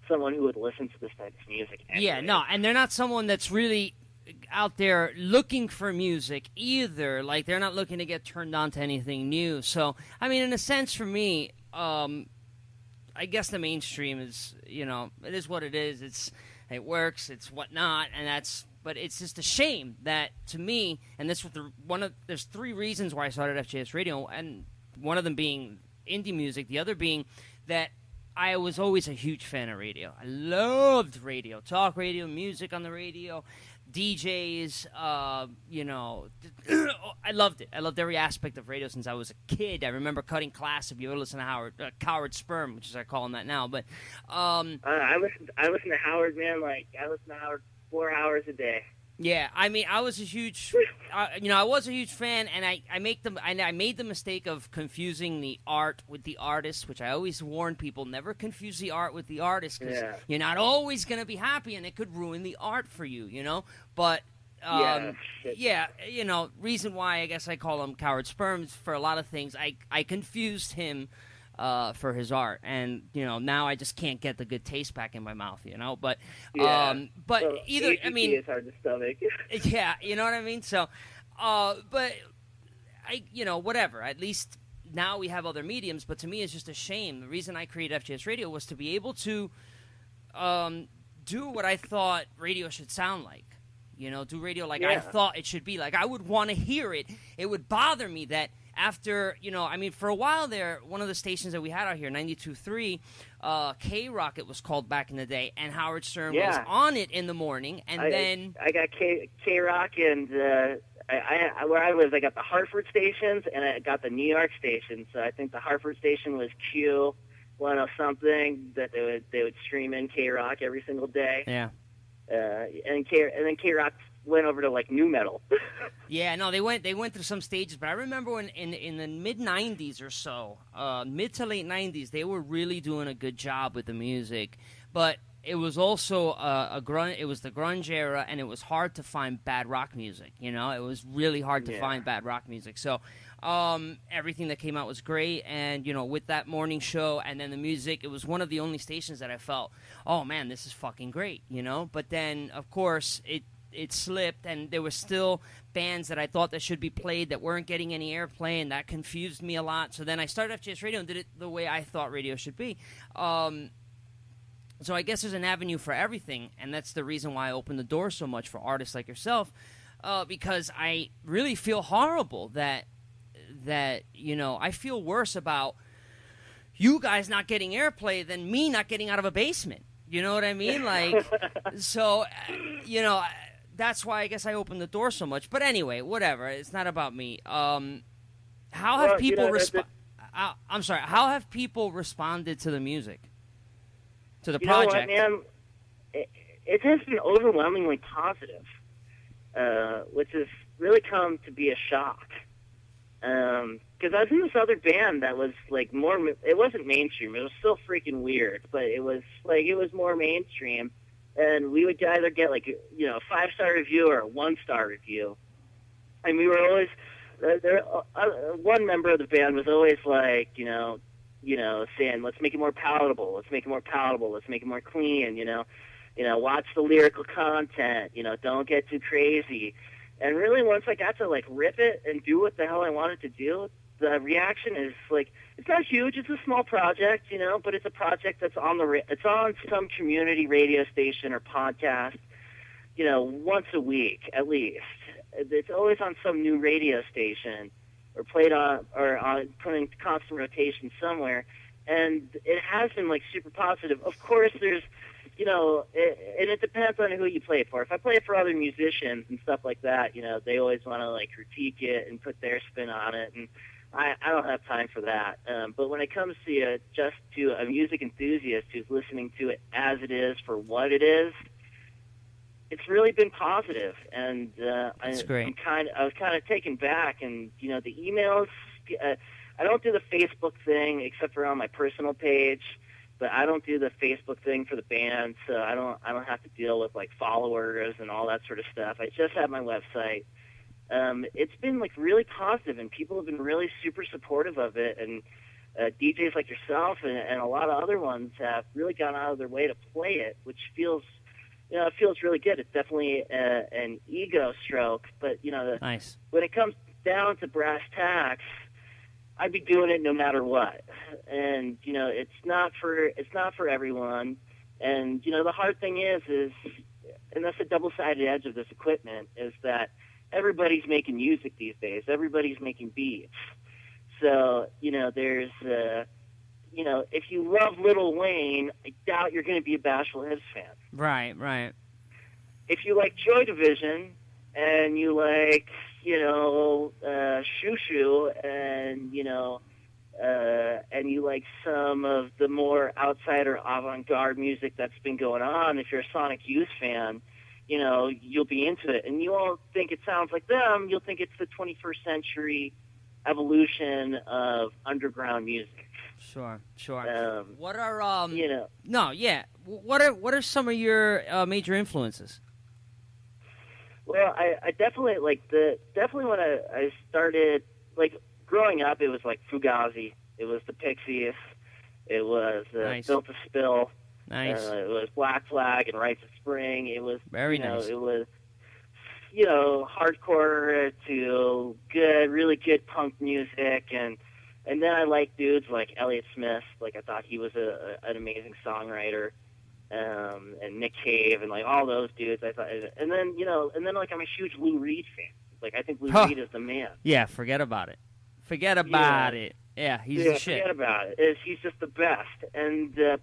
someone who would listen to this type of music. Anyway. Yeah, no, and they're not someone that's really out there looking for music either. Like, they're not looking to get turned on to anything new. So, I mean, in a sense, for me, I guess the mainstream is, it is what it is. It works, it's whatnot, and that's. But it's just a shame that, to me, and this was there's three reasons why I started FJS Radio, and one of them being indie music, the other being that I was always a huge fan of radio. I loved radio, talk radio, music on the radio, DJs, I loved it. I loved every aspect of radio since I was a kid. I remember cutting class, if you ever listen to Coward Sperm, which is I call him that now. But I listen to Howard, man. Like, I listen to Howard 4 hours a day. Yeah, I mean, I was a huge, I was a huge fan, and I made the mistake of confusing the art with the artist, which I always warn people, never confuse the art with the artist, because you're not always going to be happy, and it could ruin the art for you, But, reason why I guess I call him Coward Sperms for a lot of things, I confused him for his art, and now I just can't get the good taste back in my mouth, But so either ACT I mean, it's hard to stomach. yeah, you know what I mean. So, but whatever. At least now we have other mediums. But to me, it's just a shame. The reason I created FJS Radio was to be able to do what I thought radio should sound like. Do radio like I thought it should be. Like, I would want to hear it. It would bother me that after, for a while there, one of the stations that we had out here, 92.3, K-Rock it was called back in the day, and Howard Stern was on it in the morning, and then... I got K-Rock, and I where I live, I got the Hartford stations, and I got the New York station, so I think the Hartford station was Q100-something, that they would stream in K-Rock every single day. Yeah. And then K-Rock went over to like new metal. Yeah, no, they went through some stages, but I remember when in the mid '90s or so, mid to late '90s, they were really doing a good job with the music, but it was also it was the grunge era, and it was hard to find bad rock music. It was really hard to find bad rock music. So everything that came out was great, and with that morning show and then the music, it was one of the only stations that I felt, oh man, this is fucking great. But then of course it slipped, and there were still bands that I thought that should be played that weren't getting any airplay, and that confused me a lot. So then I started FJS Radio and did it the way I thought radio should be. So I guess there's an avenue for everything, and that's the reason why I opened the door so much for artists like yourself, because I really feel horrible that I feel worse about you guys not getting airplay than me not getting out of a basement. You know what I mean? Like, so, that's why I guess I opened the door so much. But anyway, whatever. It's not about me. How have people I'm sorry. How have people responded to the music, to the project? You know what, man? It has been overwhelmingly positive, which has really come to be a shock. Because I was in this other band that was like more. It wasn't mainstream. It was still freaking weird, but it was more mainstream. And we would either get like a 5-star review or a 1-star review. And we were always one member of the band was always like saying, let's make it more palatable. Let's make it more palatable. Let's make it more clean. Watch the lyrical content. Don't get too crazy. And really, once I got to like rip it and do what the hell I wanted to do, the reaction is like, it's not huge. It's a small project, but it's a project that's it's on some community radio station or podcast, once a week at least. It's always on some new radio station or played on put in constant rotation somewhere. And it has been like super positive. Of course, there's, and it depends on who you play it for. If I play it for other musicians and stuff like that, they always want to like critique it and put their spin on it. And I don't have time for that. But when it comes to just to a music enthusiast who's listening to it as it is for what it is, it's really been positive. And That's great. I was kind of taken back. And the emails. I don't do the Facebook thing except for on my personal page. But I don't do the Facebook thing for the band, so I don't have to deal with like followers and all that sort of stuff. I just have my website. It's been like really positive, and people have been really super supportive of it. And DJs like yourself and a lot of other ones have really gone out of their way to play it, which feels really good. It's definitely an ego stroke, but Nice. When it comes down to brass tacks, I'd be doing it no matter what. And it's not for everyone. And the hard thing is and that's the double-sided edge of this equipment, is that everybody's making music these days. Everybody's making beats. So there's if you love Lil Wayne, I doubt you're going to be a Bashful Hips fan. Right. If you like Joy Division and you like Shoo Shoo, and and you like some of the more outsider avant-garde music that's been going on, if you're a Sonic Youth fan, you'll be into it. And you won't think it sounds like them. You'll think it's the 21st century evolution of underground music. Sure. What are What are some of your major influences? Well, I definitely when I started, like, growing up, it was like Fugazi, it was the Pixies, it was Nice. Built to Spill, Nice. it was Black Flag and Rites of Spring, it was Very nice. It was hardcore to really good punk music, and then I liked dudes like Elliott Smith. Like, I thought he was an amazing songwriter. And Nick Cave and like all those dudes, I thought, and then like I'm a huge Lou Reed fan. Like, I think Lou Reed is the man. Yeah, forget about it. It. Yeah, he's the shit. Forget about it. He's just the best. And the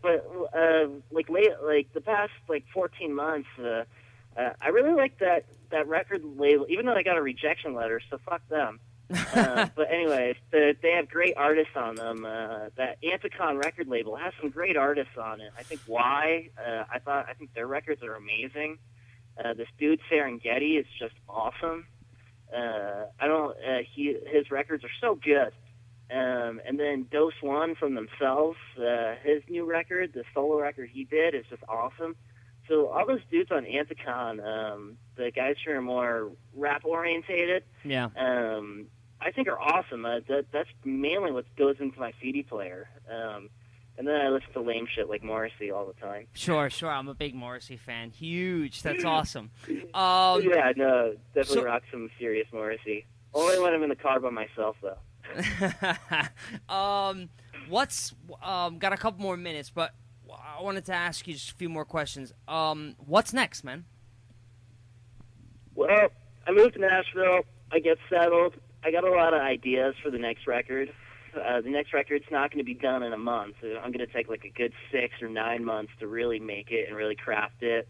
past 14 months, I really like that record label, even though I got a rejection letter. So fuck them. But anyways, they have great artists on them. That Anticon record label has some great artists on it. I think I think their records are amazing. This dude Serengeti is just awesome. His records are so good. And then Dose One from themselves, his new record, the solo record he did, is just awesome. So all those dudes on Anticon, the guys who are more rap orientated, Yeah. I think are awesome. That's mainly what goes into my CD player. And then I listen to lame shit like Morrissey all the time. Sure. I'm a big Morrissey fan. Huge. That's awesome. Definitely rock some serious Morrissey. Only when I'm in the car by myself, though. Got a couple more minutes, but I wanted to ask you just a few more questions. What's next, man? Well, I moved to Nashville. I get settled. I got a lot of ideas for the next record. The next record's not going to be done in a month. I'm going to take like a good 6 or 9 months to really make it and really craft it.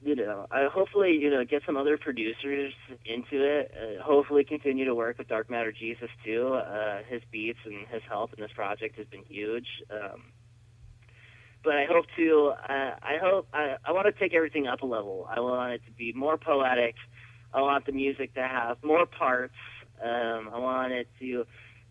hopefully, get some other producers into it. Hopefully continue to work with Dark Matter Jesus too. His beats and his help in this project has been huge. But I hope to, I want to take everything up a level. I want it to be more poetic. I want the music to have more parts. I want it to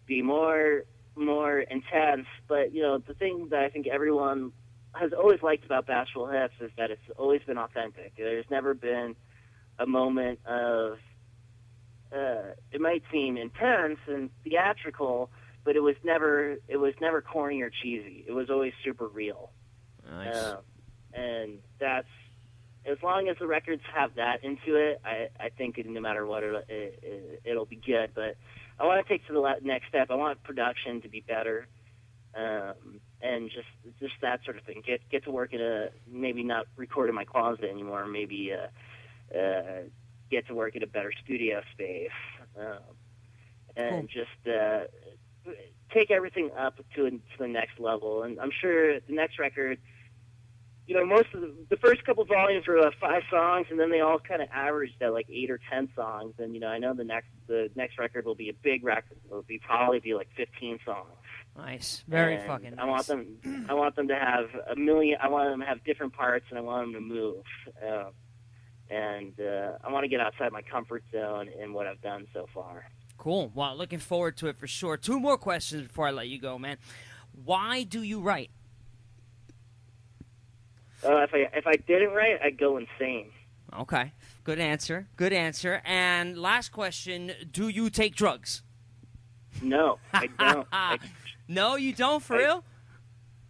be more intense. But, the thing that I think everyone has always liked about Bashful Hips is that it's always been authentic. There's never been a moment of, it might seem intense and theatrical, but it was never corny or cheesy. It was always super real. Nice. And that's, as long as the records have that into it, I think no matter what, it'll be good. But I want to take to the next step. I want production to be better, and just that sort of thing. Get to work maybe not record in my closet anymore. Maybe get to work at a better studio space, and just take everything up to the next level. And I'm sure the next record, most of the first couple volumes were 5 songs, and then they all kind of averaged at like 8 or 10 songs. And I know the next record will be a big record. It'll probably be like 15 songs. Nice, very fucking nice. I want them to have a million. I want them to have different parts, and I want them to move. And I want to get outside my comfort zone in what I've done so far. Cool. Well, looking forward to it for sure. 2 more questions before I let you go, man. Why do you write? If I didn't write, I'd go insane. Okay. Good answer. Good answer. And last question, do you take drugs? No, I don't. No, you don't, for real?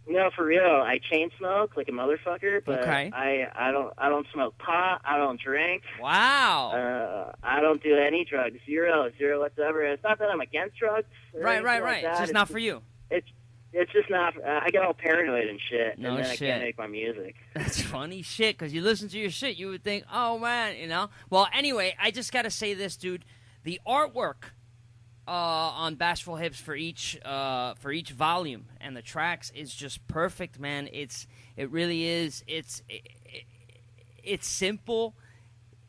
No, for real. I chain smoke like a motherfucker, but okay. I don't smoke pot. I don't drink. Wow. I don't do any drugs. Zero whatsoever. It's not that I'm against drugs. Right. Like It's just not for you. It's just not. I get all paranoid and shit, No and then shit. I can't make my music. That's funny shit, because you listen to your shit, you would think, oh, man, Well, anyway, I just got to say this, dude. The artwork on Bashful Hips for each volume and the tracks is just perfect, man. It really is. It's simple.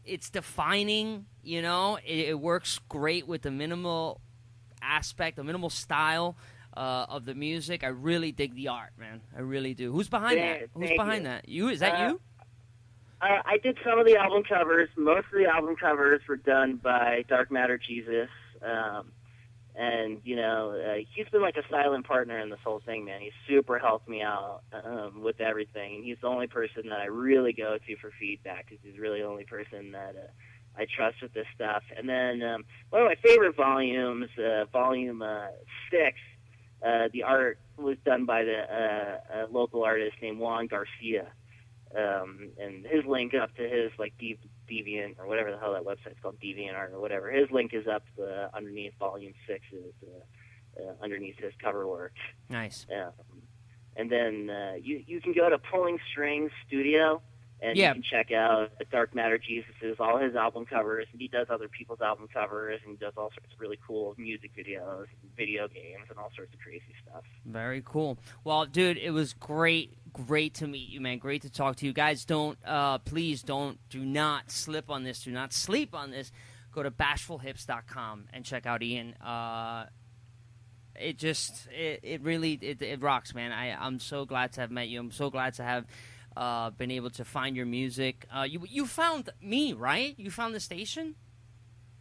It's defining, It works great with the minimal aspect, the minimal style of the music. I really dig the art, man. I really do. Who's behind that? Who's behind that? You? Is that you? I did some of the album covers. Most of the album covers were done by Dark Matter Jesus. And, he's been like a silent partner in this whole thing, man. He's super helped me out with everything. And he's the only person that I really go to for feedback, because he's really the only person that I trust with this stuff. And then one of my favorite volumes, Volume 6, the art was done by a local artist named Juan Garcia. And his link up to his Deviant or whatever the hell that website's called, DeviantArt or whatever. His link is up underneath Volume 6's underneath his cover work. Nice. And then you can go to Pulling Strings Studio, and you can check out Dark Matter Jesus' all his album covers, and he does other people's album covers, and he does all sorts of really cool music videos, and video games, and all sorts of crazy stuff. Very cool. Well, dude, it was great to meet you, man. Great to talk to you. Guys, do not slip on this. Do not sleep on this. Go to bashfulhips.com and check out Ian. It really rocks, man. I'm so glad to have met you. I'm so glad to have been able to find your music. You found me, right? You found the station?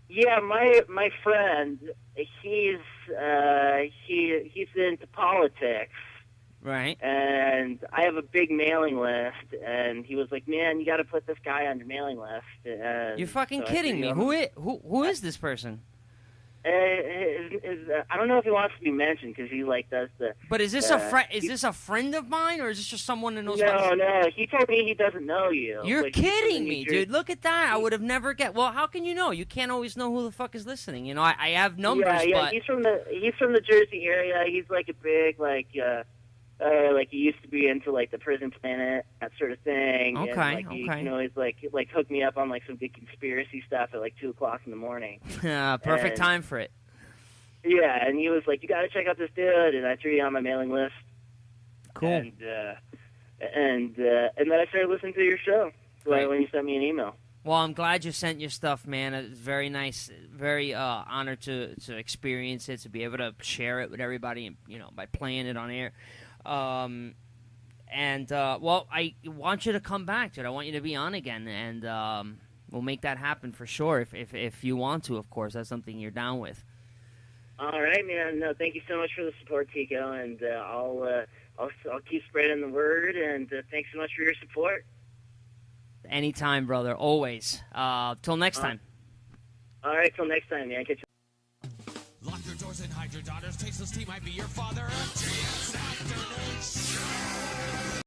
Yeah, my friend, he's into politics. Right. And I have a big mailing list, and he was like, "Man, you got to put this guy on your mailing list." And you're fucking kidding me. Who is this person? I don't know if he wants to be mentioned, because he does the. But is this this a friend of mine, or is this just someone who knows? No. He told me he doesn't know you. You're kidding me, dude. Look at that. I would have never Well, how can you know? You can't always know who the fuck is listening. I have numbers. Yeah. But He's from the Jersey area. He's like a big he used to be into the Prison Planet, that sort of thing. Okay. And, he can always hook me up on some big conspiracy stuff at 2:00 in the morning. Perfect time for it. Yeah, and he was like, "You got to check out this dude," and I threw you on my mailing list. Cool. And then I started listening to your show. when you sent me an email. Well, I'm glad you sent your stuff, man. It's very nice, very honored to experience it, to be able to share it with everybody, by playing it on air. Well, I want you to come back, dude. I want you to be on again, and we'll make that happen for sure. If you want to, of course, that's something you're down with. All right, man. No, thank you so much for the support, Tico, and I'll keep spreading the word. And thanks so much for your support. Anytime, brother. Always. Till next time. All right, till next time, man. Catch you. Lock your doors and hide your daughters. Tasteless tea might be your father. FJS Afternoon Show.